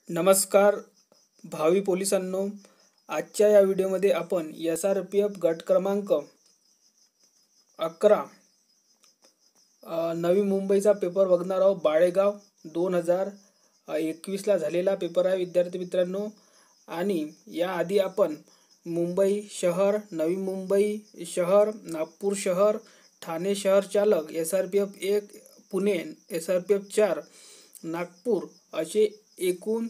नमस्कार भावी पोलिसांनो, आजच्या या व्हिडिओमध्ये आपण SRPF गट क्रमांक 11 नवी मुंबईचा पेपर बघणार आहोत। बाळेगाव 2021 ला झालेला पेपर आहे विद्यार्थी मित्रांनो। आणि याआधी आपण मुंबई शहर, नवी मुंबई शहर, नागपूर शहर, ठाणे शहर चालक, SRPF 1 पुणे, SRPF 4 नागपूर असे एकूण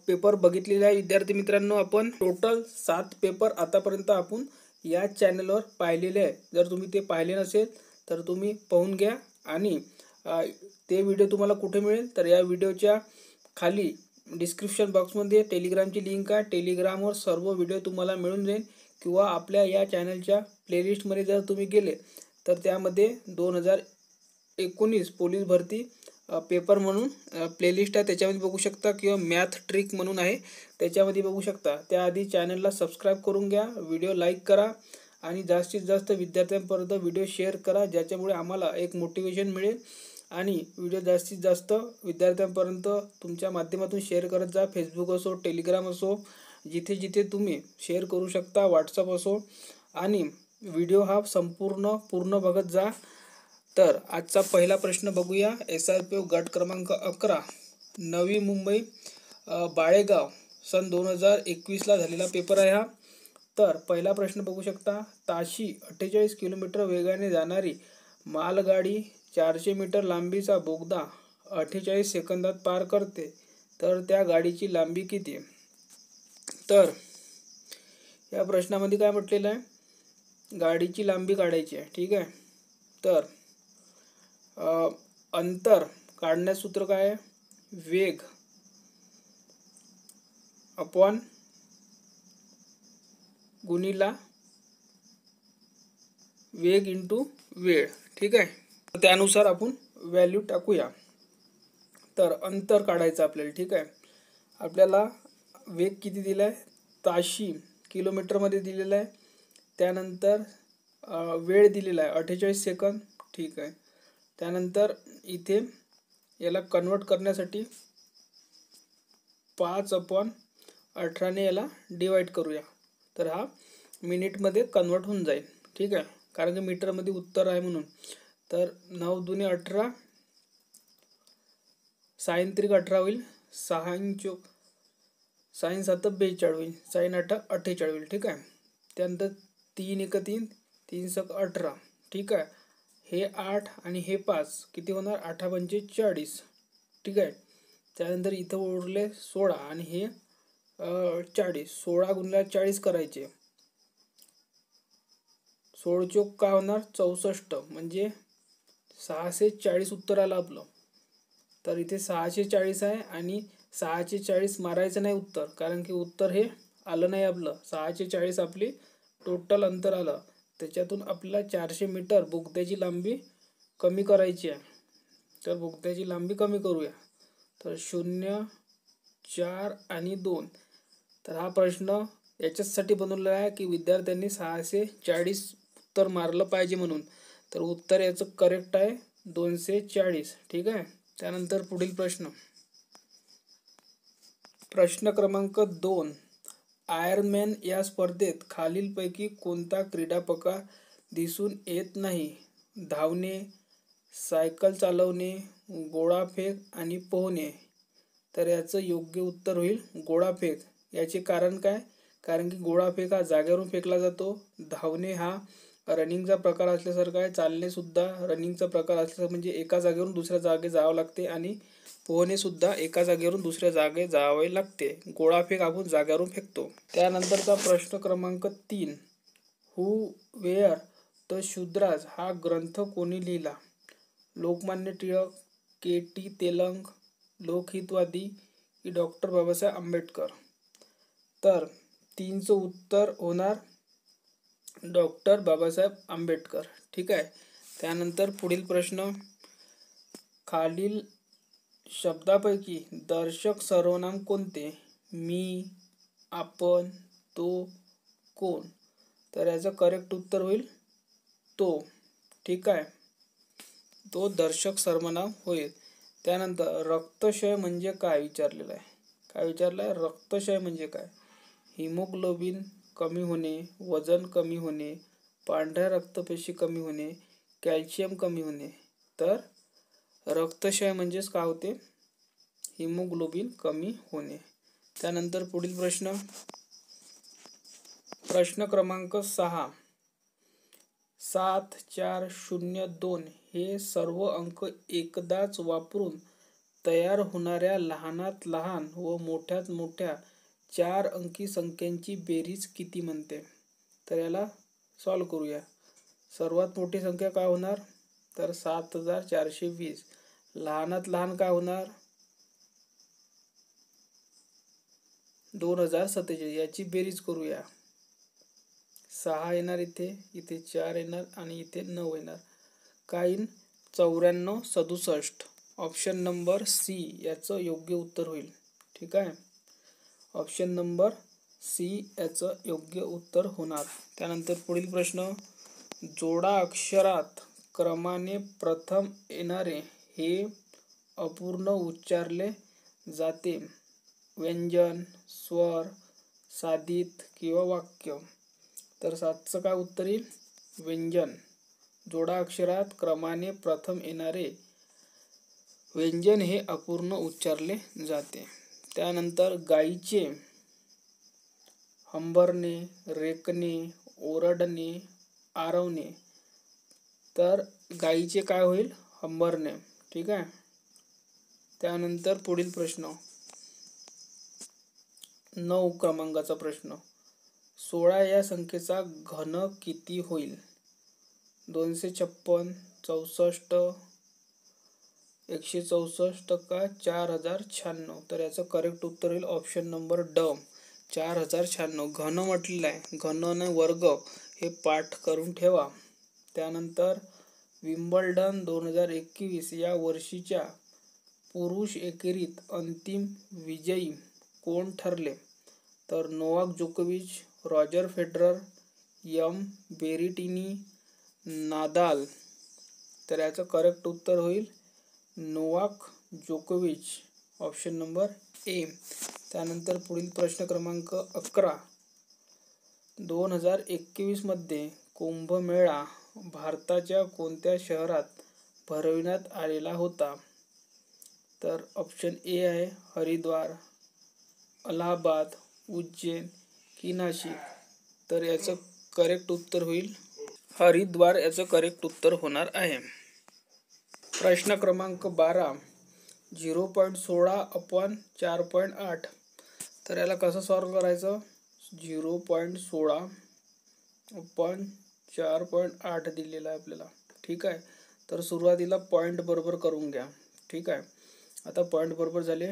पेपर बघितलेले आहे विद्यार्थी मित्रांनो। आपण टोटल 7 पेपर आतापर्यंत आपण या चॅनलवर पाहिलेले आहे। जर तुम्ही ते पाहिले नसेल तर तुम्ही पाहून घ्या। आणि ते व्हिडिओ तुम्हाला कुठे मिळेल तर या व्हिडिओच्या खाली डिस्क्रिप्शन बॉक्समध्ये टेलिग्रामची लिंक आहे। टेलिग्रामवर सर्व व्हिडिओ तुम्हाला मिळून जाईल, किंवा आपल्या या चॅनलच्या प्लेलिस्टमध्ये जर तुम्ही गेले तर त्यामध्ये 2019 पोलीस भरती पेपर म्हणून प्लेलिस्ट आहे, त्याच्यामध्ये बघू शकता, किंवा मॅथ ट्रिक म्हणून आहे त्याच्यामध्ये बघू शकता। त्याआधी चॅनलला सबस्क्राईब करून घ्या, व्हिडिओ लाईक करा आणि जास्तीत जास्त विद्यार्थ्यांपर्यंत व्हिडिओ शेअर करा, ज्याच्यामुळे आम्हाला एक मोटिवेशन मिळेल। आणि व्हिडिओ जास्तीत जास्त विद्यार्थ्यांपर्यंत तुमच्या माध्यमातून शेअर करत जा। फेसबुक असो, टेलिग्राम असो, जिथे जिथे तुम्ही शेअर करू शकता, व्हॉट्सअप असो। आणि व्हिडिओ हा पूर्ण बघत जा। तर आजचा पहिला प्रश्न बघूया। SRPF गट क्रमांक 11 नवी मुंबई बाळेगाव सन 2021 ला झालेला पेपर आहे हा। तर पहिला प्रश्न बघू शकता, ताशी 48 किलोमीटर वेगाने जाणारी मालगाडी 400 मीटर लांबीचा बोगदा 48 सेकंदात पार करते, तर त्या गाडीची लांबी किती? तर या प्रश्नामध्ये काय म्हटलेलं आहे, गाडीची लांबी काढायची आहे। ठीक आहे, तर अंतर काढण्याचं सूत्र काय आहे, वेग अपॉन गुणिला वेग इंटू वेळ। ठीक आहे, त्यानुसार आपण व्हॅल्यू टाकूया। तर अंतर काढायचं आपल्याला। ठीक आहे, आपल्याला वेग किती दिला आहे, ताशी किलोमीटरमध्ये दिलेला आहे। त्यानंतर वेळ दिलेला आहे 48 सेकंद। ठीक आहे, त्यानंतर इथे याला कन्वर्ट करण्यासाठी 5/18 ने याला डिवाइड करूया, तर हा मिनिटमध्ये कन्वर्ट होऊन जाईल। ठीक आहे, कारण की मीटरमध्ये उत्तर आहे म्हणून। तर 9 दुने 18, साइन 3 18 होईल, साइन 7 42 होईल, साइन 8 48 होईल। ठीक आहे, त्यानंतर 3 1 3, 3 6 18। ठीक आहे, हे 8 आणि हे 5 किती होणार, 8 पंचे 40। ठीक आहे, त्यानंतर इथं उरले 16 आणि हे 40, 16 गुणिले 40 करायचे, 16 चोक काय होणार 64, म्हणजे 640 उत्तर आलं आपलं। तर इथे 640 आहे आणि 640 मारायचं नाही उत्तर, कारण की उत्तर हे आलं नाही आपलं। 640 आपली टोटल अंतर आलं, त्याच्यातून आपल्याला 400 मीटर बोगद्याची लांबी कमी करायची आहे। तर बोगद्याची लांबी कमी करूया, तर 0 4 आणि 2। तर हा प्रश्न याच्यासाठी बनवलेला आहे की विद्यार्थ्यांनी 640 उत्तर मारलं पाहिजे म्हणून। तर उत्तर याचं करेक्ट आहे 240। ठीक आहे, त्यानंतर पुढील प्रश्न क्रमांक 2, आयर्नमॅन या स्पर्धेत खालीलपैकी कोणता क्रीडाप्रकार दिसून येत नाही? धावणे, सायकल चालवणे, गोळाफेक आणि पोहणे। तर याचं योग्य उत्तर होईल गोळाफेक। याचे कारण काय, कारण की गोळाफेक हा जागेवरून फेकला जातो, धावणे हा रनिंगचा प्रकार असल्यासारखा आहे, चालणे सुद्धा रनिंगचा प्रकार असल्यासारखं, म्हणजे एका जागेवरून दुसऱ्या जागे जावं लागते, आणि पोहणे सुद्धा एका जागेवरून दुसऱ्या जागे जावे लागते। गोळाफेक आपण जागेवरून फेकतो। त्यानंतरचा प्रश्न क्रमांक 3, हू वेअर द शूद्राज हा ग्रंथ कोणी लिहिला? लोकमान्य टिळक, KT तेलंग, लोकहितवादी की डॉक्टर बाबासाहेब आंबेडकर? तर 3चं उत्तर होणार डॉक्टर बाबासाहेब आंबेडकर। ठीक आहे, त्यानंतर पुढील प्रश्न, खालील शब्दापैकी दर्शक सर्वनाम कोणते? मी, आपण, तो, कोण? तर याचं करेक्ट उत्तर होईल तो। ठीक आहे, तो दर्शक सर्वनाम होईल। त्यानंतर रक्तक्षय म्हणजे काय विचारलेलं आहे? काय विचारलंय? रक्तक्षय म्हणजे काय? हिमोग्लोबिन कमी होणे, वजन कमी होणे, पांढऱ्या रक्तपेशी कमी होणे, कॅल्शियम कमी होणे. तर रक्तक्षय म्हणजेच काय होते? हिमोग्लोबिन कमी होणे. त्यानंतर पुढील प्रश्न, प्रश्न क्रमांक 6. 7402 हे सर्व अंक एकदाच वापरून तयार होणाऱ्या लहानात लहान व मोठ्यात मोठ्या 4 अंकी संख्यांची बेरीज किती म्हणते? तर याला सॉल्व करूया. सर्वात मोठी संख्या काय होणार? तर 7420. लहानात लहान काय होणार? 2047. याची बेरीज करूया. 6 येणार इथे, इथे 4 येणार आणि इथे 9 येणार. काय येईल? 9467. ऑप्शन नंबर सी याचं योग्य उत्तर होईल. ठीक आहे, ऑप्शन नंबर सी याचं योग्य उत्तर होणार. त्यानंतर पुढील प्रश्न, जोडा अक्षरात क्रमाने प्रथम येणारे हे अपूर्ण उच्चारले जाते व्यंजन, स्वर, साधित किंवा वाक्य. तर 7चं काय उत्तर येईल? व्यंजन. जोडा अक्षरात क्रमाने प्रथम येणारे व्यंजन हे अपूर्ण उच्चारले जाते. त्यानंतर गायीचे हंबरणे, रेकणे, ओरडणे, आरवणे. तर गायीचे काय होईल? हंबरणे. ठीक आहे. त्यानंतर पुढील प्रश्न, 9 क्रमांकाचा प्रश्न, 16 या संख्येचा घन किती होईल? 256, 64, 164 का 4096? तर याचं करेक्ट उत्तर होईल ऑप्शन नंबर ड, 4096. घन म्हटलेलं आहे, घन आणि वर्ग हे पाठ करून ठेवा. त्यानंतर विम्बल्डन 2021 या वर्षीच्या पुरुष एकेरीत अंतिम विजयी कोण ठरले? तर नोवाक जोकोविच, रॉजर फेडरर, एम बेरिटिनी, नादाल. तर याचं करेक्ट उत्तर होईल नोवाक जोकोविच, ऑप्शन नंबर ए. त्यानंतर पुढील प्रश्न क्रमांक 11. 2021 मध्ये कुंभमेळा भारताच्या कोणत्या शहरात भरविण्यात आलेला होता? तर ऑप्शन ए आहे हरिद्वार, अलाहाबाद, उज्जैन की नाशिक? तर याचं करेक्ट उत्तर होईल हरिद्वार, याचं करेक्ट उत्तर होणार आहे. प्रश्न क्रमांक 12. 0.16 अपॉन 4.8. तर याला कसं सॉल्व करायचं? 0.16 अपॉन 4.8 दिलेला आहे आपल्याला. ठीक आहे, तर सुरुवातीला पॉईंट बरोबर करून घ्या. ठीक आहे, आता पॉईंट बरोबर झाले.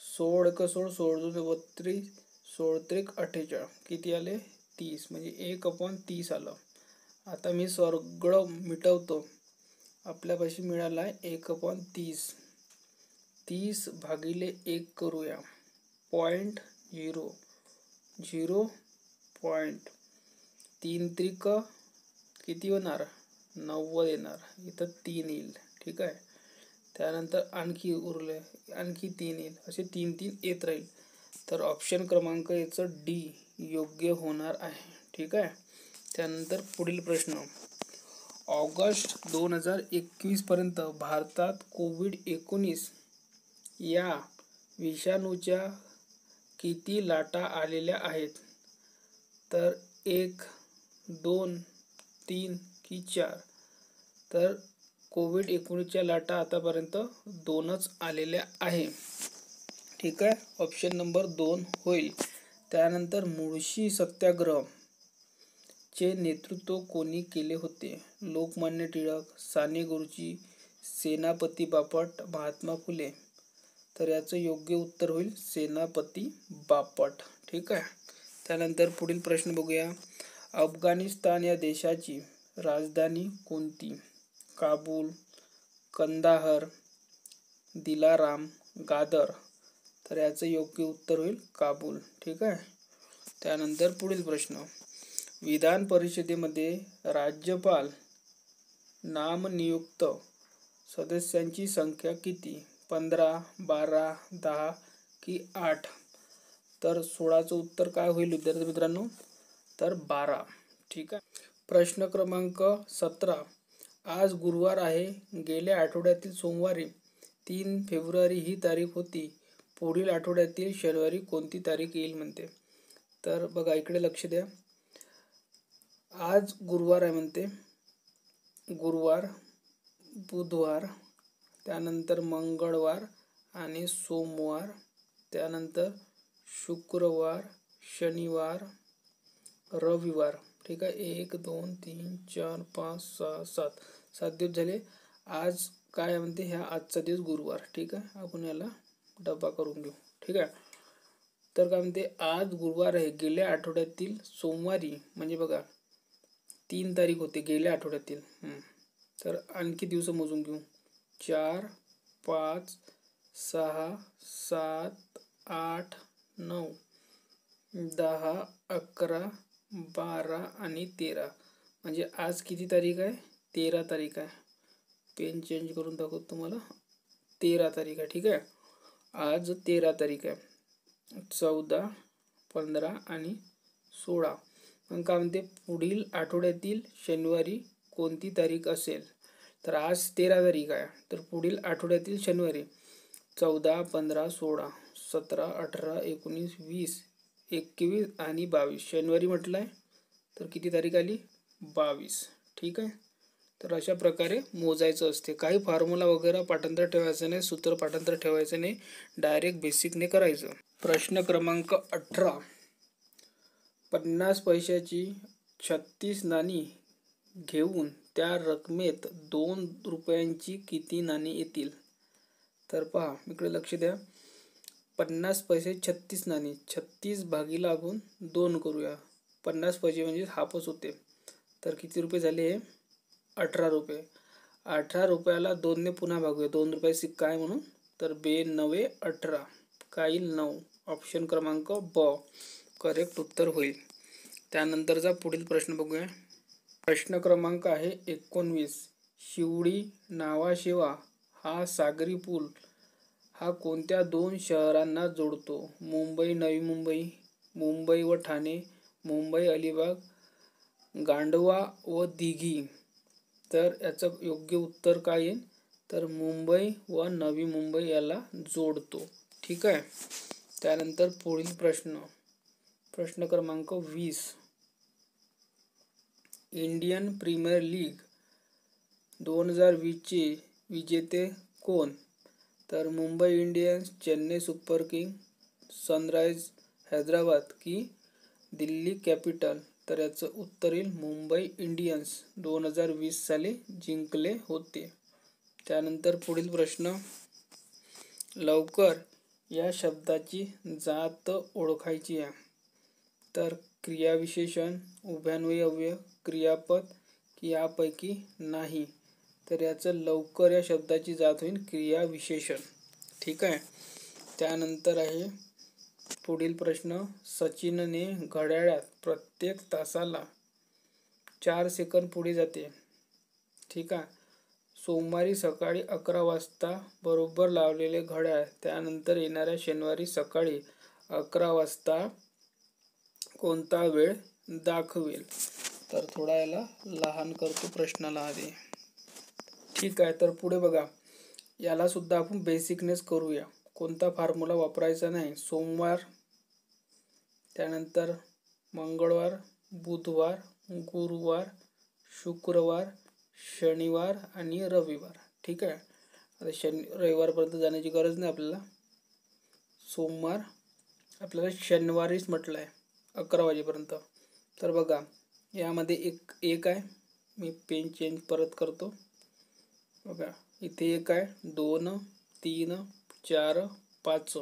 16 1 16, 16 2 32, 16 3 48. किती आले? 30. म्हणजे 1/30 आलं. आता मी सगळं मिटवतो. आपल्यापाशी मिळाला आहे 1/30. 30 भागिले 1 करूया. 0.0 0.3 त्रिक किती होणार? 90 येणार. इथं 3 येईल. ठीक आहे, त्यानंतर आणखी उरले, आणखी 3 येईल. असे 3 3 येत राहील. तर ऑप्शन क्रमांक याचं डी योग्य होणार आहे. ठीक आहे. त्यानंतर पुढील प्रश्न, ऑगस्ट 2021 पर्यंत भारतात कोविड-19 या विषाणूच्या किती लाटा आलेल्या आहेत? तर 1, 2, 3 की 4? तर कोविड-19च्या लाटा आतापर्यंत 2च आलेल्या आहे. ठीक आहे, ऑप्शन नंबर 2 होईल. त्यानंतर मुळशी सत्याग्रह चे नेतृत्व कोणी केले होते? लोकमान्य टिळक, साने गुरुजी, सेनापती बापट, महात्मा फुले? तर याचं योग्य उत्तर होईल सेनापती बापट. ठीक आहे. त्यानंतर पुढील प्रश्न बघूया. अफगाणिस्तान या देशाची राजधानी कोणती? काबूल, कंदाहर, दिलाराम, गादर? तर याचं योग्य उत्तर होईल काबूल. ठीक आहे. त्यानंतर पुढील प्रश्न, विधान परिषदेमध्ये राज्यपाल नामनियुक्त सदस्यांची संख्या किती? 15, 12, 10 की 8? तर 16चं उत्तर काय होईल विद्यार्थी मित्रांनो? तर 12. ठीक आहे. प्रश्न क्रमांक 17. आज गुरुवार आहे. गेल्या आठवड्यातील सोमवारी 3 फेब्रुवारी ही तारीख होती. पुढील आठवड्यातील शनिवारी कोणती तारीख येईल म्हणते. तर बघा इकडे लक्ष द्या. आज गुरुवार आहे म्हणते. गुरुवार, बुधवार, त्यानंतर मंगळवार आणि सोमवार, त्यानंतर शुक्रवार, शनिवार, रविवार. ठीक आहे. 1 2 3 4 5 6 7 7 दिवस झाले. आज काय म्हणते, ह्या आजचा दिवस गुरुवार. ठीक आहे. आपण याला डब्बा करून घेऊ. ठीक आहे. तर काय म्हणते, आज गुरुवार आहे. गेल्या आठवड्यातील सोमवारी म्हणजे बघा 3 तारीख होते गेल्या आठवड्यातील. तर आणखी दिवस मोजून घेऊ. 4 5 6 7 8 9 10 11 12 आणि 13. म्हणजे आज किती तारीख आहे? 13 तारीख आहे. पेन चेंज करून दाखवतो तुम्हाला. 13 तारीख आहे. ठीक आहे. आज 13 तारीख आहे. 14 15 आणि 16. मग काय म्हणते, पुढील आठवड्यातील शनिवारी कोणती तारीख असेल? तर आज 13 तारीख आहे. तर पुढील आठवड्यातील शनिवारी 14 15 16 17 18 19 20 21 आणि 22 शनिवारी म्हटलं आहे. तर किती तारीख आली? 22. ठीक आहे. तर अशा प्रकारे मोजायचं असते. काही फॉर्म्युला वगैरे पाठांतर ठेवायचं नाही, सूत्र पाठांतर ठेवायचं नाही, डायरेक्ट बेसिकने करायचं. प्रश्न क्रमांक 18. 50 पैशाची 36 नाणी घेऊन त्या रकमेत 2 रुपयांची किती नाणी येतील? तर पहा इकडे लक्ष द्या. 50 पैसे 36 नाणी, 36 भागीला आपण 2 करूया. 50 पैसे म्हणजे हाफच होते. तर किती रुपये झाले? 18 रुपये. 18 रुपयाला 2ने पुन्हा भागूया. 2 रुपये सिक्का आहे म्हणून. तर 2 9 18. काय येईल? 9. ऑप्शन क्रमांक ब करेक्ट उत्तर होईल. त्यानंतरचा पुढील प्रश्न बघूया. प्रश्न क्रमांक आहे 19. शिवडी नावाशेवा हा सागरी पूल हा कोणत्या 2 शहरांना जोडतो? मुंबई नवी मुंबई, मुंबई व ठाणे, मुंबई अलिबाग, गांडवा व दिघी. तर याचं योग्य उत्तर काय येईल? तर मुंबई व नवी मुंबई याला जोडतो. ठीक आहे. त्यानंतर पुढील प्रश्न क्रमांक 20. इंडियन प्रीमियर लीग 2020 चे विजेते कोण? तर Mumbai Indians, Chennai super king, sunrise Hyderabad की दिल्ली कॅपिटल. तर याचं उत्तर येईल मुंबई इंडियन्स 2020 साली जिंकले होते. त्यानंतर पुढील प्रश्न. लवकर या शब्दाची जात ओळखायची आहे. तर क्रियाविशेषण, उभयान्वयी अव्यय, क्रियापद की यापैकी नाही? तर याचं लवकर या शब्दाची जात होईल क्रियाविशेषण. ठीक आहे. त्यानंतर आहे पुढील प्रश्न. सचिनने घड्याळात प्रत्येक तासाला 4 सेकंद पुढे जाते. ठीक आहे. सोमवारी सकाळी 11 वाजता बरोबर लावलेले घड्याळ त्यानंतर येणाऱ्या शनिवारी सकाळी 11 वाजता कोणता वेळ दाखवेल? तर थोडा याला लहान करतो प्रश्नाला आधी. ठीक आहे. तर पुढे बघा. याला सुद्धा आपण बेसिकनेच करूया. कोणता फॉर्म्युला वापरायचा नाही. सोमवार, त्यानंतर मंगळवार, बुधवार, गुरुवार, शुक्रवार, शनिवार आणि रविवार. ठीक आहे. आता रविवारपर्यंत जाण्याची गरज नाही आपल्याला. सोमवार आपल्याला शनिवारीच म्हटलं आहे 11 वाजेपर्यंत. तर बघा यामध्ये एक आहे. मी पेन चेंज परत करतो. बघा इथे 1 आहे, 2 3 4 5.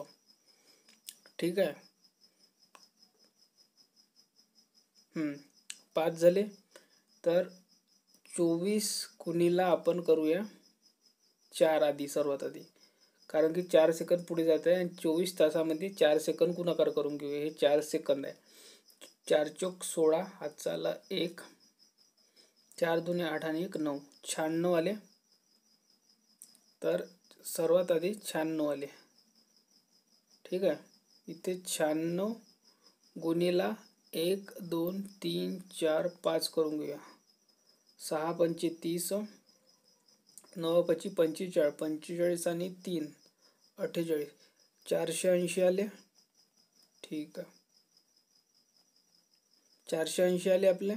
ठीक आहे. 5 झाले. तर 24 कुणीला आपण करूया 4 आधी, सर्वात आधी. कारण की 4 सेकंद पुढे जात आहे आणि 24 तासामध्ये 4 सेकंद गुणाकार करून घेऊया. हे 4 सेकंद आहे. 4 चोक 16, हातचा आला 1, 4 दुने 8 आणि 1 9. 96 आले. तर सर्वात आधी 96 आले. ठीक आहे. इथे 96 गुणिला 1 2 3 4 5 करून घेऊया. 6 पंचे 30, 9 पंचे 45, 45 आणि 3 48, 480 आले. ठीक आहे, 480 आले आपले.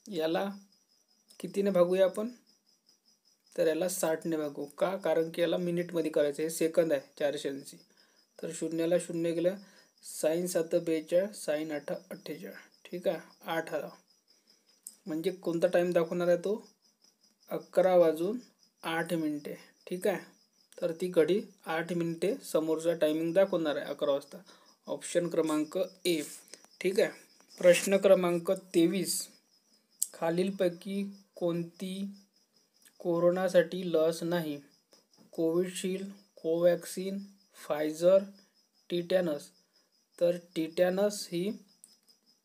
याला कितीने भागूया आपण, तर याला 60ने भागू. का, कारण की याला मिनिटमध्ये करायचं, हे सेकंद आहे 480. तर शून्याला शून्य गेलं, साईन 7 42, साईन 8 48. ठीक आहे, 8 आला. म्हणजे कोणता टाईम दाखवणार आहे तो, 11:08. ठीक आहे, तर ती घडी 8 मिनिटे समोरचा टायमिंग दाखवणार आहे, 11 वाजता. ऑप्शन क्रमांक ए. ठीक आहे. प्रश्न क्रमांक 23. खालीलपैकी कोणती कोरोनासाठी लस नाही? Covishield, Covaxin, Pfizer, tetanus. तर टिटॅनस ही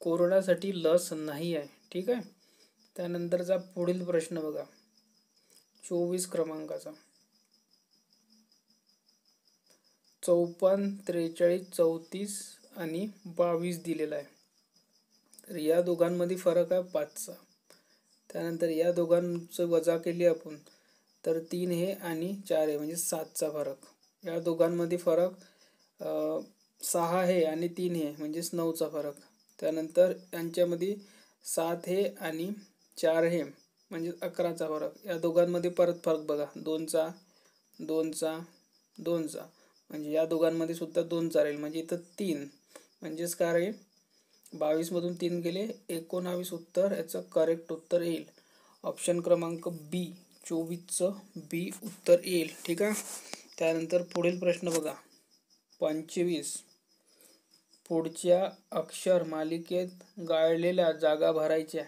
कोरोनासाठी लस नाही आहे. ठीक आहे. त्यानंतरचा पुढील प्रश्न बघा, 24 क्रमांकाचा. 54, 43, 34 आणि 22 दिलेला आहे. तर या दोघांमध्ये फरक आहे 5चा. त्यानंतर या दोघांचं वजा केली आपण तर 3 हे आणि 4 हे, म्हणजे 7चा फरक. या दोघांमध्ये फरक 6 हे आणि 3 हे, म्हणजेच 9चा फरक. त्यानंतर यांच्यामध्ये 7 हे आणि 4 हे, म्हणजे 11चा फरक. या दोघांमध्ये परत फरक बघा, 2चा 2चा 2चा, म्हणजे या दोघांमध्ये सुद्धा 2चा राहील, म्हणजे इथं 3. म्हणजेच काय राहील, 22 मधून 3 गेले 19 उत्तर. याचं करेक्ट उत्तर येईल ऑप्शन क्रमांक बी, 24चं बी उत्तर येईल. ठीक आहे. त्यानंतर पुढील प्रश्न बघा, 25. पुढच्या अक्षर मालिकेत गाळलेल्या जागा भरायच्या.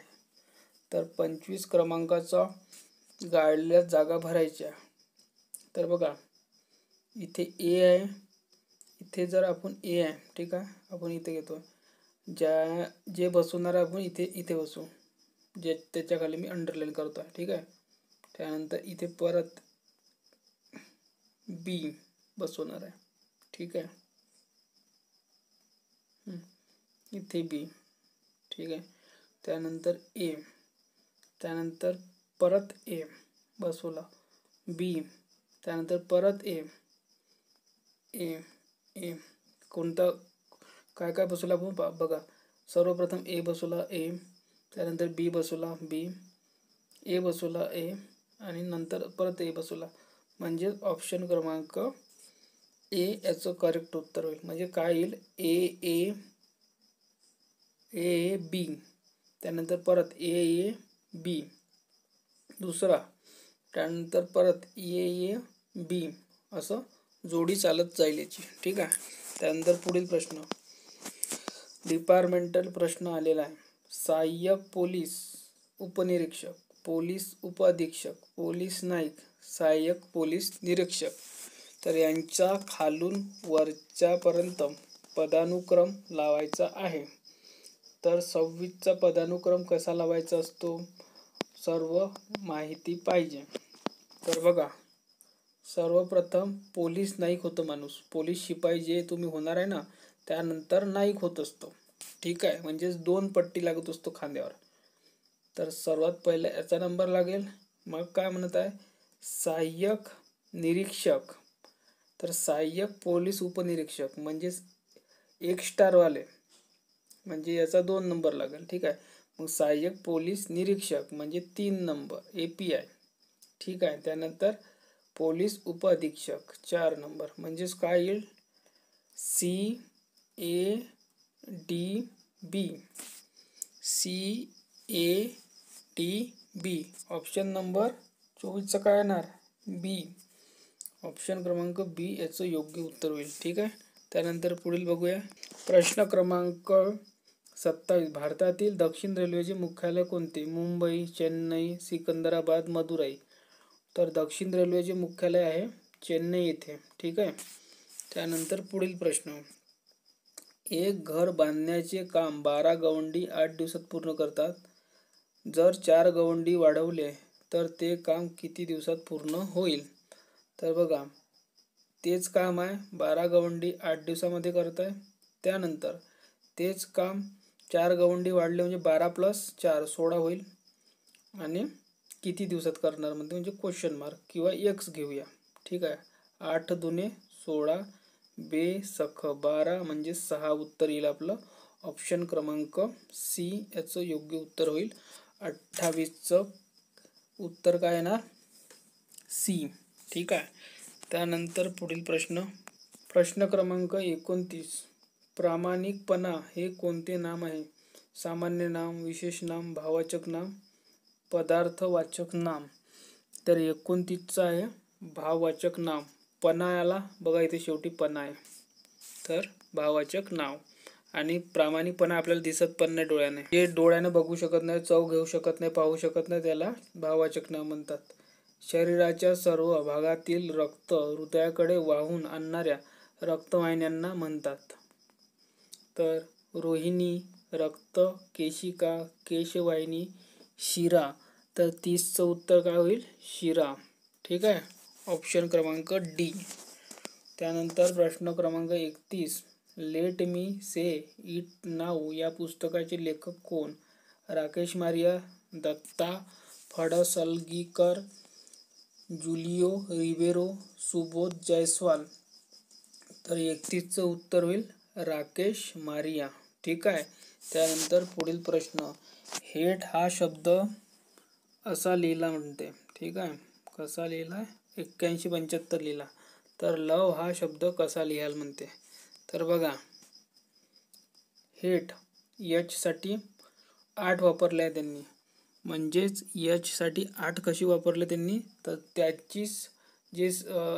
तर 25 क्रमांकाचा गाळलेल्या जागा भरायच्या. तर बघा, इथे ए आहे, इथे जर आपण ए आहे, ठीक आहे, आपण इथे घेतो. जे बसवणार आपण इथे बसू, जे त्याच्या खाली मी अंडरलाईन करतो आहे. ठीक आहे. त्यानंतर इथे परत बी बसवणार आहे. ठीक आहे, इथे बी. ठीक आहे. त्यानंतर ए, त्यानंतर परत ए बसवला, बी, त्यानंतर परत ए ए ए कोणता काय काय बसवला आपण बघा. सर्वप्रथम ए बसवला, ए, त्यानंतर बी बसवला, बी, ए बसवला, ए, आणि नंतर परत ए बसवला. म्हणजे ऑप्शन क्रमांक ए याचं करेक्ट उत्तर होईल. म्हणजे काय येईल, ए ए ए बी, त्यानंतर परत ए ए बी दुसरा, त्यानंतर परत ए ए बी, असं जोडी चालत जाईल याची. ठीक आहे. त्यानंतर पुढील प्रश्न, डिपार्टमेंटल प्रश्न आलेला आहे. सहाय्यक पोलीस उपनिरीक्षक, पोलीस उपअधीक्षक, पोलीस नाईक, सहाय्यक पोलीस निरीक्षक. तर यांचा खालून वरच्यापर्यंत पदानुक्रम लावायचा आहे. तर 26चा पदानुक्रम कसा लावायचा असतो, सर्व माहिती पाहिजे. तर बघा, सर्वप्रथम पोलीस नाईक होतो माणूस. पोलीस शिपाई जे तुम्ही होणार आहे ना, त्यानंतर नाईक होत असतो. ठीक आहे, म्हणजेच 2 पट्टी लागत असतो खांद्यावर. तर सर्वात पहिला याचा नंबर लागेल. मग काय म्हणत आहे, सहाय्यक निरीक्षक. तर सहाय्यक पोलीस उपनिरीक्षक म्हणजेच 1 स्टारवाले, म्हणजे याचा 2 नंबर लागेल. ठीक आहे. मग सहाय्यक पोलीस निरीक्षक म्हणजे 3 नंबर, API. ठीक आहे. त्यानंतर पोलीस उपअधीक्षक 4 नंबर, म्हणजेच काय येईल, CADB, CADB. ऑप्शन नंबर 24चा काय येणार, बी. ऑप्शन क्रमांक बी याचं योग्य उत्तर होईल. ठीक आहे. त्यानंतर पुढील बघूया, प्रश्न क्रमांक 27. भारतातील दक्षिण रेल्वेचे मुख्यालय कोणते, मुंबई, चेन्नई, सिकंदराबाद, मदुराई. तर दक्षिण रेल्वेचे मुख्यालय आहे चेन्नई येथे. ठीक आहे. त्यानंतर पुढील प्रश्न, एक घर बांधण्याचे काम 12 गवंडी 8 दिवसात पूर्ण करतात. जर 4 गवंडी वाढवले तर ते काम किती दिवसात पूर्ण होईल. तर बघा, तेच काम आहे 12 गवंडी 8 दिवसामध्ये करताय. त्यानंतर तेच काम 4 गवंडी वाढले म्हणजे 12 + 4 16 होईल. आणि किती दिवसात करणार म्हणते म्हणजे क्वेश्चन मार्क किंवा एक्स घेऊया. ठीक आहे. 8 दुने 16 बेसख 12 म्हणजे 6 उत्तर येईल आपलं. ऑप्शन क्रमांक सी याचं योग्य उत्तर होईल. 28चं उत्तर काय येणार? सी. ठीक आहे. त्यानंतर पुढील प्रश्न क्रमांक 29. प्रामाणिकपणा हे कोणते नाम आहे? सामान्य नाम, विशेष नाम, भाववाचक नाम, पदार्थवाचक नाम. तर 29चा आहे भाववाचक नाम. पणा याला बघा इथे शेवटी पणा आहे, तर भाववाचक नाव. आणि प्रामाणिकपणा आपल्याला दिसत पण नाही डोळ्याने, जे डोळ्याने बघू शकत नाही, चव घेऊ शकत नाही, पाहू शकत नाही, त्याला भाववाचक नाव म्हणतात. शरीराच्या सर्व भागातील रक्त हृदयाकडे वाहून आणणाऱ्या रक्तवाहिन्यांना म्हणतात. तर रोहिणी, रक्त, केशिका, केशवाहिनी, शिरा. तर 30चं उत्तर काय होईल? शिरा. ठीक आहे. ऑप्शन क्रमांक डी. त्यानंतर प्रश्न क्रमांक 31. Let me say it now या पुस्तकाचे लेखक कोण? राकेश मारिया, दत्ता फडसलगीकर, जुलियो रिबेरो, सुबोध जयस्वाल. तर 31चं उत्तर होईल राकेश मारिया. ठीक आहे. त्यानंतर पुढील प्रश्न. हेट हा शब्द असा लिहिला म्हणते. ठीक आहे. कसा लिहिला? 81-75 लिहिला. तर लव हा शब्द कसा लिहाल म्हणते. तर बघा, हेट एच साठी 8 वापरले आहे त्यांनी. म्हणजेच एच साठी 8 कशी वापरले त्यांनी? तर त्याचीच जे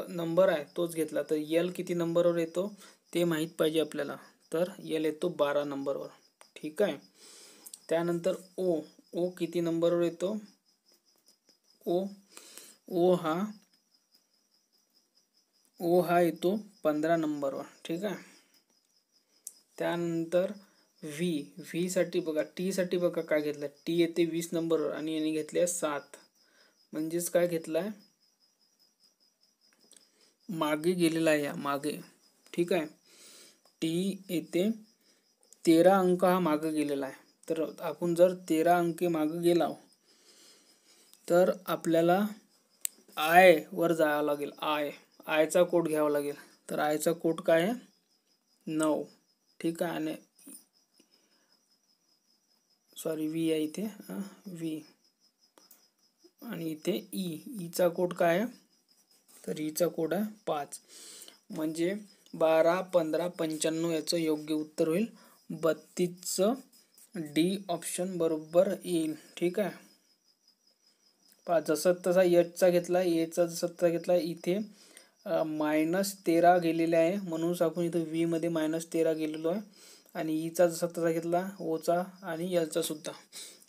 नंबर आहे तोच घेतला. तर एल किती नंबरवर येतो ते माहीत पाहिजे आपल्याला. तर एल येतो 12 नंबरवर. ठीक आहे. त्यानंतर ओ किती नंबरवर येतो? ओ हा येतो 15 नंबरवर. ठीक आहे. त्यानंतर व्ही साठी बघा, टी साठी बघा काय घेतलं. टी येते 20 नंबरवर आणि याने घेतले 7. म्हणजेच काय घेतलाय? मागे गेलेला आहे, मागे. ठीक आहे. टी येते 13 अंक हा मागे गेलेला आहे. तर आपण जर 13 अंके मागे गेला तर आपल्याला आय वर जावं लागेल. आयचा कोड घ्यावा लागेल. तर आयचा कोड काय आहे? 9. ठीक आहे. आणि व्ही आहे इथे, व्ही. आणि इथे ईचा कोड काय आहे? तर ईचा कोड आहे 5. म्हणजे 12, 15, 95 याचं योग्य उत्तर होईल 32चं डी ऑप्शन बरोबर येईल. ठीक आहे. जसं तसा एचचा घेतला, एचा जसं तसा घेतला. इथे -13 गेलेले आहे म्हणून आपण इथे व्ही मध्ये -13 गेलेलो आहे. आणि ईचा जसा तसा घेतला, ओचा आणि एलचा सुद्धा.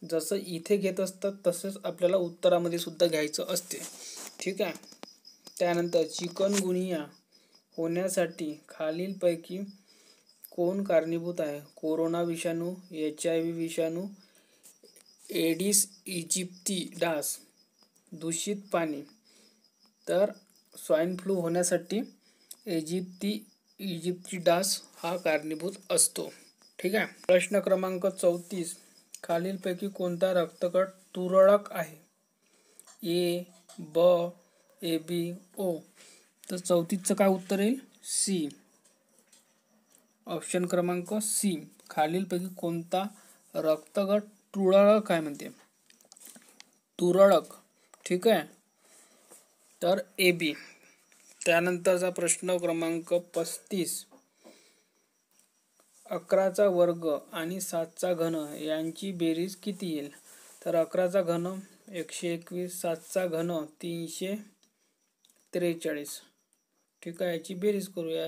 जसं इथे घेत असतात तसंच आपल्याला उत्तरामध्ये सुद्धा घ्यायचं असते. ठीक आहे. त्यानंतर चिकनगुनिया होण्यासाठी खालीलपैकी कोण कारणीभूत आहे? कोरोना विषाणू, HIV विषाणू, एडिस इजिप्ती डास, दूषित पाणी. तर स्वाईन फ्लू होण्यासाठी इजिप्ती डास हा कारणीभूत असतो. ठीक आहे. प्रश्न क्रमांक 34. खालीलपैकी कोणता रक्तगट तुरळक आहे? ए, ब, AB, O. तर 34चं काय उत्तर येईल? सी. ऑप्शन क्रमांक सी. खालीलपैकी कोणता रक्तगट तुरळक आहे म्हणते? तुरळक. ठीक आहे. तर AB. त्यानंतरचा प्रश्न क्रमांक 35. 11चा वर्ग आणि 7चा घन यांची बेरीज किती येईल? तर 11चा घन 121, 7चा घन 343. ठीक आहे. याची बेरीज करूया.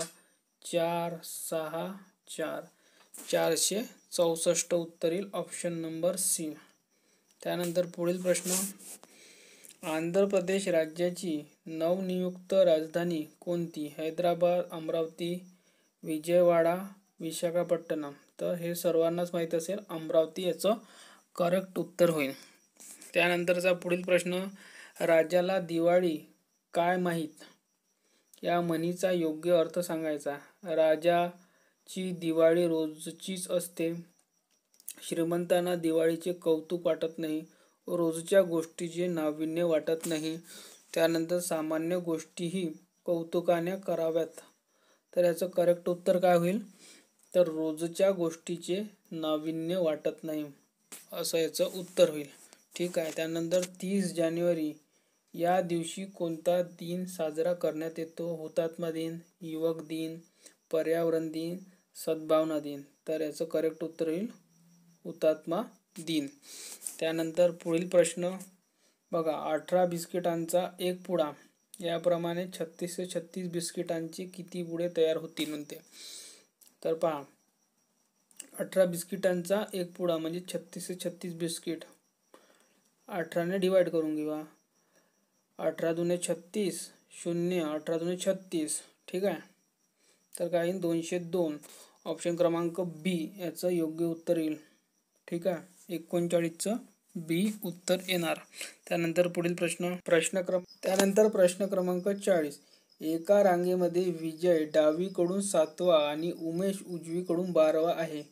4, 6, 4, 464 उत्तर येईल. Option number C. त्यानंतर पुढील प्रश्न. आंध्र प्रदेश राज्याची नवनियुक्त राजधानी कोणती? हैदराबाद, अमरावती, विजयवाडा, विशाखापट्टणम. तर हे सर्वांनाच माहीत असेल, अमरावती याचं करेक्ट उत्तर होईल. त्यानंतरचा पुढील प्रश्न. राजाला दिवाळी काय माहीत? या म्हणीचा योग्य अर्थ सांगायचा. राजाची दिवाळी रोजचीच असते. श्रीमंतांना दिवाळीचे कौतुक वाटत नाही. रोजच्या गोष्टीचे नाविन्य वाटत नाही. त्यानंतर सामान्य गोष्टीही कौतुकाने कराव्यात. तर याचं करेक्ट उत्तर काय होईल? तर रोजच्या गोष्टीचे नाविन्य वाटत नाही, असं याचं उत्तर होईल. ठीक आहे. त्यानंतर 30 जानेवारी या दिवशी कोणता दिन साजरा करण्यात येतो? हुतात्मा दिन, युवक दिन, पर्यावरण दिन, सद्भावना दिन. तर याचं करेक्ट उत्तर होईल हुतात्मा दिन. त्यानंतर पुढील प्रश्न बघा, 18 बिस्किटांचा एक पुडा, याप्रमाणे 36 ते 36 बिस्किटांचे किती पुडे तयार होतील म्हणते. तर पहा, 18 बिस्किटांचा एक पुडा म्हणजे 36 ते 36 बिस्किट 18ने डिवाइड करून घेऊया. 18 दुने 36, 0, 18 दुने 36. ठीक आहे. तर काय येईल? 202. ऑप्शन क्रमांक बी याचं योग्य उत्तर येईल. ठीक आहे. 39चं बी उत्तर येणार. त्यानंतर पुढील प्रश्न क्रमांक 40. एका रांगेमध्ये विजय डावीकडून 7वा आणि उमेश उजवीकडून 12वा आहे.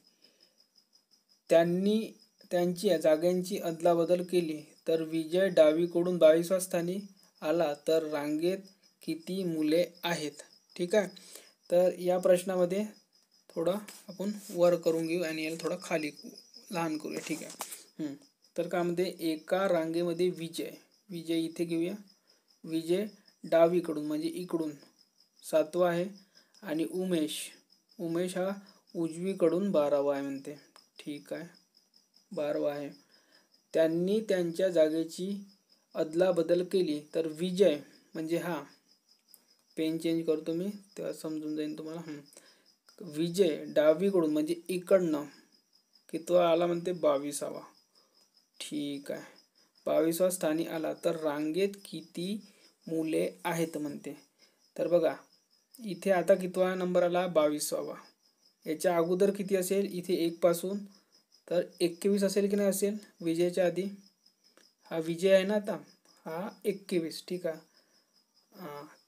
त्यांनी त्यांची जागांची अदलाबदल केली तर विजय डावीकडून 22व्या स्थानी आला तर रांगेत किती मुले आहेत? ठीक आहे. तर या प्रश्नामध्ये थोडा आपण वर करून घेऊ आणि याला थोडा खाली लहान करूया. ठीक आहे. तर का मध्ये एका रांगेमध्ये विजय इथे घेऊया. विजय डावीकडून म्हणजे इकडून 7वा आहे आणि उमेश हा उजवीकडून 12वा आहे म्हणते. ठीक आहे, 12वा आहे. त्यांनी त्यांच्या जागेची अदलाबदल केली तर विजय म्हणजे हा, पेन चेंज करतो मी तेव्हा समजून जाईल तुम्हाला. विजय डावीकडून म्हणजे इकडनं कितवा आला म्हणते? 22वा. ठीक आहे, 22व्या स्थानी आला तर रांगेत किती मुले आहेत म्हणते. तर बघा, इथे आता कितवा नंबर आला? 22वा. याच्या अगोदर किती असेल? इथे 1 पासून तर 21 असेल की नाही असेल विजयच्या आधी? हा विजय आहे ना, आता हा 21. ठीक आहे.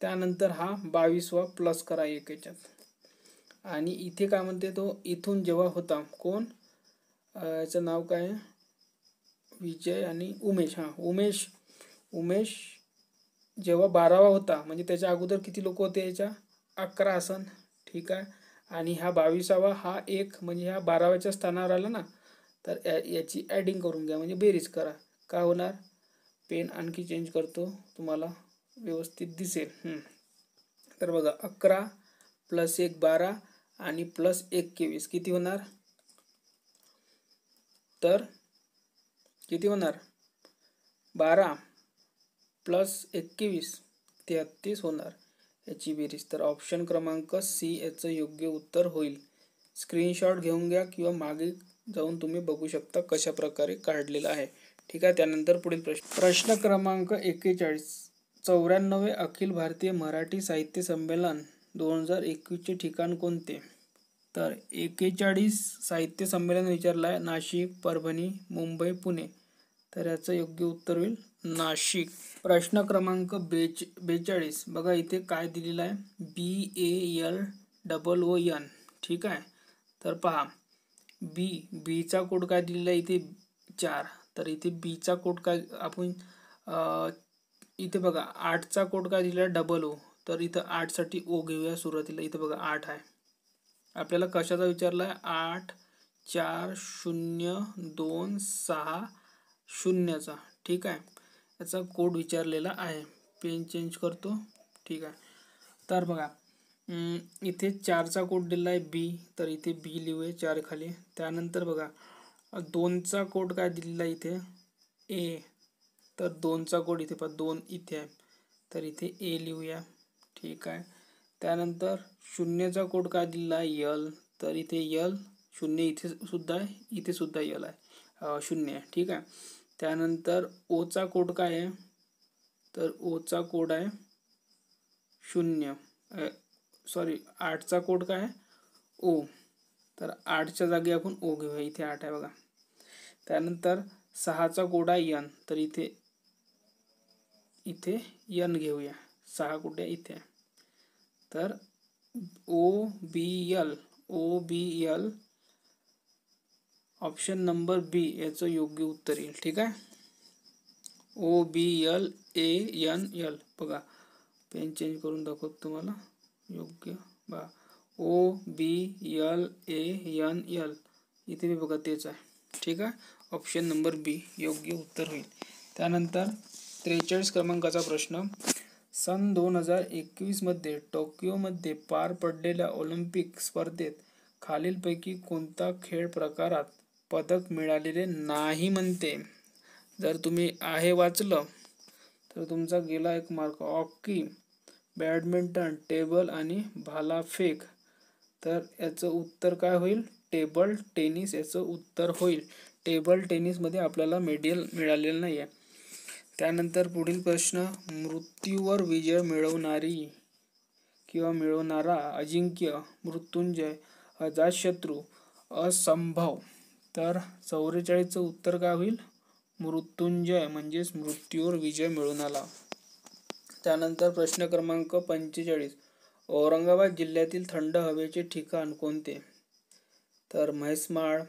त्यानंतर हा 22वा प्लस करा 1 याच्यात. आणि इथे काय म्हणते तो? इथून जेव्हा होता कोण, याचं नाव काय आहे? विजय आणि उमेश. उमेश जेव्हा 12वा होता म्हणजे त्याच्या अगोदर किती लोक होते? याच्या 11 असन. ठीक आहे. आणि हा 22वा हा 1 म्हणजे ह्या 12व्याच्या स्थानावर आला ना, तर याची ॲडिंग करून घ्या म्हणजे बेरीज करा. काय होणार? पेन आणखी चेंज करतो तुम्हाला व्यवस्थित दिसेल. तर बघा, 11 + 1 12 आणि + 21 किती होणार? तर किती होणार? 12 + 21 33 होणार याची बेरीज. तर ऑप्शन क्रमांक सी याचं योग्य उत्तर होईल. स्क्रीनशॉट घेऊन घ्या किंवा मागे जाऊन तुम्ही बघू शकता कशा प्रकारे काढलेलं आहे. ठीक आहे. त्यानंतर पुढील प्रश्न क्रमांक 41. 94वे अखिल भारतीय मराठी साहित्य संमेलन 2021चे ठिकाण कोणते? तर 41 साहित्य संमेलन विचारलं आहे. नाशिक, परभणी, मुंबई, पुणे. तर याचं योग्य उत्तर होईल नाशिक. प्रश्न क्रमांक 42. बघा इथे काय दिलेलं आहे? BALOON. ठीक आहे. तर पहा, बीचा कोड काय दिलेला आहे? इथे 4. तर इथे बीचा कोड काय आपण इथे बघा 8चा कोड काय दिला आहे? OO. तर इथं 8 साठी O घेऊया सुरुवातीला. इथे बघा 8 आहे. आपल्याला कशाचा विचारला आहे? 8 4 0 2 6 0चा. ठीक आहे. याचा कोड विचारलेला आहे. पेन चेंज करतो. ठीक आहे. तर बघा, इथे 4चा कोड दिला आहे बी, तर इथे बी लिहूया 4 खाली. त्यानंतर बघा 2चा कोड काय दिलेला आहे? इथे ए. तर 2चा कोड इथे पहा 2 इथे आहे, तर इथे ए लिहूया. ठीक आहे. त्यानंतर 0चा कोड काय दिला आहे? यल. तर इथे यल 0 इथे सुद्धा आहे, इथे सुद्धा यल आहे, 0 आहे. ठीक आहे. त्यानंतर ओचा कोड काय आहे? तर ओचा कोड आहे 0. सॉरी, 8चा कोड काय आहे? ओ. तर 8च्या जागी आपण ओ घेऊया. इथे 8 आहे बघा. त्यानंतर 6चा कोड आहे यन. तर इथे यन घेऊया. 6 कुठे? इथे. तर OBL ऑप्शन नंबर बी याचं योग्य उत्तर येईल. ठीक आहे. OBLANL बघा, पेन चेंज करून दाखवतो तुम्हाला. योग्य बघा, OBLANL इथे मी बघा तेच आहे. ठीक आहे. ऑप्शन नंबर बी योग्य उत्तर होईल. त्यानंतर 43 क्रमांकाचा प्रश्न. सन 2021 मध्ये टोकियोमध्ये पार पडलेल्या ऑलिम्पिक स्पर्धेत खालीलपैकी कोणता खेळ प्रकारात पदक मिळालेले नाही म्हणते. जर तुम्ही आहे वाचलं तर तुमचा गेला 1 मार्क. हॉकी, बॅडमिंटन, टेबल आणि भालाफेक. तर याचं उत्तर काय होईल? टेबल टेनिस याचं उत्तर होईल. टेबल टेनिसमध्ये आपल्याला मेडल मिळालेलं नाही आहे. त्यानंतर पुढील प्रश्न. मृत्यूवर विजय मिळवणारी किंवा मिळवणारा अजिंक्य, मृत्युंजय, अजातशत्रू, असंभव. तर 44चं उत्तर काय होईल? मृत्युंजय म्हणजेच मृत्यूवर विजय मिळवून आला. त्यानंतर प्रश्न क्रमांक 45. औरंगाबाद जिल्ह्यातील थंड हवेचे ठिकाण कोणते? तर म्हैसमाळ,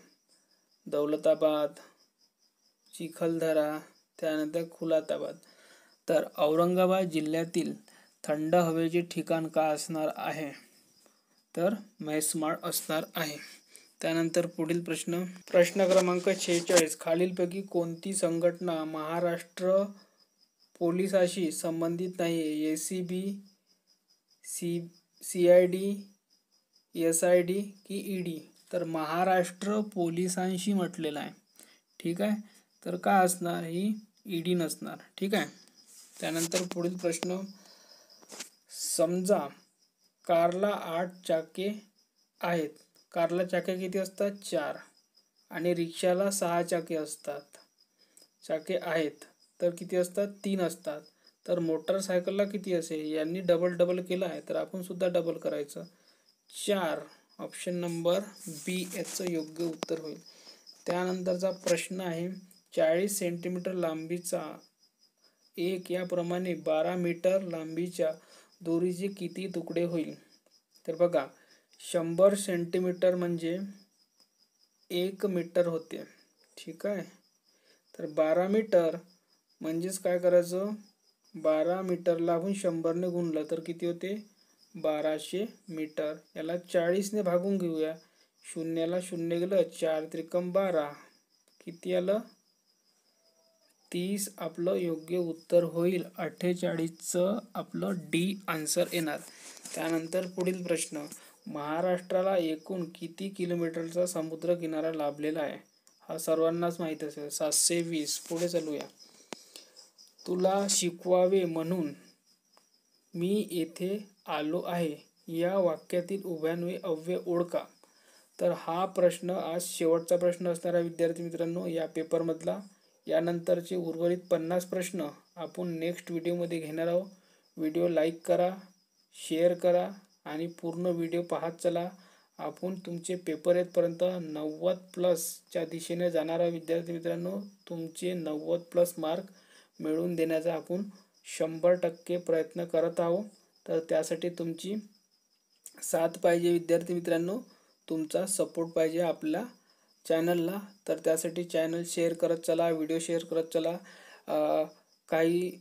दौलताबाद, चिखलदरा, त्यानंतर खुलताबाद. तर औरंगाबाद जिल्ह्यातील थंड हवेचे ठिकाण काय असणार आहे? तर म्हैसमाळ असणार आहे. त्यानंतर पुढील प्रश्न. प्रश्न क्रमांक 46. खालीलपैकी कोणती संघटना महाराष्ट्र पोलिसाशी संबंधित नाही? ACB, CID, SID की ED? तर महाराष्ट्र पोलिसांशी म्हटलेलं आहे. ठीक आहे. तर काय असणार? ही ED नसणार. ठीक आहे. त्यानंतर पुढील प्रश्न. समजा कारला 8 चाके आहेत. कारला चाके किती असतात? 4. आणि रिक्षाला 6 चाके असतात. चाके आहेत तर किती असतात? 3 असतात. तर मोटरसायकलला किती असेल? यांनी डबल केलं आहे तर आपण सुद्धा डबल करायचं. 4. ऑप्शन नंबर बी याचं योग्य उत्तर होईल. त्यानंतरचा प्रश्न आहे. 40 सेंटीमीटर लांबीचा एक याप्रमाणे 12 मीटर लांबीच्या दोरीचे किती तुकडे होईल? तर बघा, 100 सेंटीमीटर म्हणजे 1 मीटर होते. ठीक आहे. तर 12 मीटर म्हणजेच काय करायचं? 12 मीटरला आपण 100ने गुणलं तर किती होते? 1200 मीटर. याला 40ने भागून घेऊया. शून्याला 0 गेलं, 4 त्रिकम 12. किती आलं? 30 आपलं योग्य उत्तर होईल. 48चं आपलं डी आन्सर येणार. त्यानंतर पुढील प्रश्न. महाराष्ट्राला एकूण किती किलोमीटरचा समुद्र किनारा लाभलेला आहे? हा सर्वांनाच माहीत असेल. 720. पुढे चालूया. तुला शिकवावे म्हणून मी येथे आलो आहे या वाक्यातील उभयान्वयी अव्यय ओळखा. तर हा प्रश्न आज शेवटचा प्रश्न असणार आहे विद्यार्थी मित्रांनो या पेपरमधला. यानंतरचे उर्वरित 50 प्रश्न आपण नेक्स्ट व्हिडिओमध्ये घेणार आहोत. व्हिडिओ लाईक करा, शेअर करा आणि पूर्ण व्हिडिओ पाहत चला. आपण तुमचे पेपर येतपर्यंत 90+ दिशेने जाणारा विद्यार्थी मित्रांनो, तुमचे 90+ मार्क मिळवून देण्याचा आपण 100% प्रयत्न करत आहोत. तर त्यासाठी तुमची साथ पाहिजे विद्यार्थी मित्रांनो, तुमचा सपोर्ट पाहिजे आपल्या चॅनलला. तर त्यासाठी चॅनल शेअर करत चला, व्हिडिओ शेअर करत चला. काही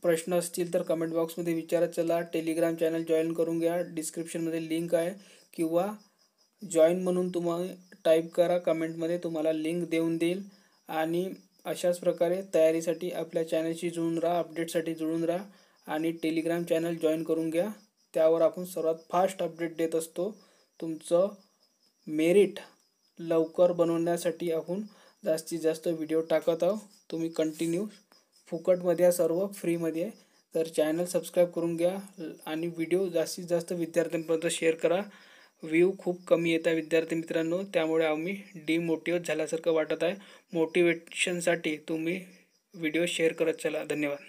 प्रश्न असतील तर कमेंट बॉक्समध्ये विचारत चला. टेलिग्राम चॅनल जॉईन करून घ्या. डिस्क्रिप्शनमध्ये लिंक आहे किंवा जॉईन म्हणून तुम्हाला टाईप करा कमेंटमध्ये, तुम्हाला लिंक देऊन देईल. आणि अशाच प्रकारे तयारीसाठी आपल्या चॅनलशी जुळून राहा, अपडेटसाठी जुळून राहा आणि टेलिग्राम चॅनल जॉईन करून घ्या. त्यावर आपण सर्वात फास्ट अपडेट देत असतो. तुमचं मेरिट लवकर बनवण्यासाठी आपण जास्तीत जास्त व्हिडिओ टाकत आहोत. तुम्ही कंटिन्यू फुकटमध्ये आहे, सर्व फ्रीमध्ये आहे. तर चॅनल सबस्क्राईब करून घ्या आणि व्हिडिओ जास्तीत जास्त विद्यार्थ्यांपर्यंत शेअर करा. व्ह्यू खूप कमी येत आहे विद्यार्थी मित्रांनो, त्यामुळे आम्ही डिमोटिवेट झाल्यासारखं वाटत आहे. मोटिवेशनसाठी तुम्ही व्हिडिओ शेअर करत चला. धन्यवाद.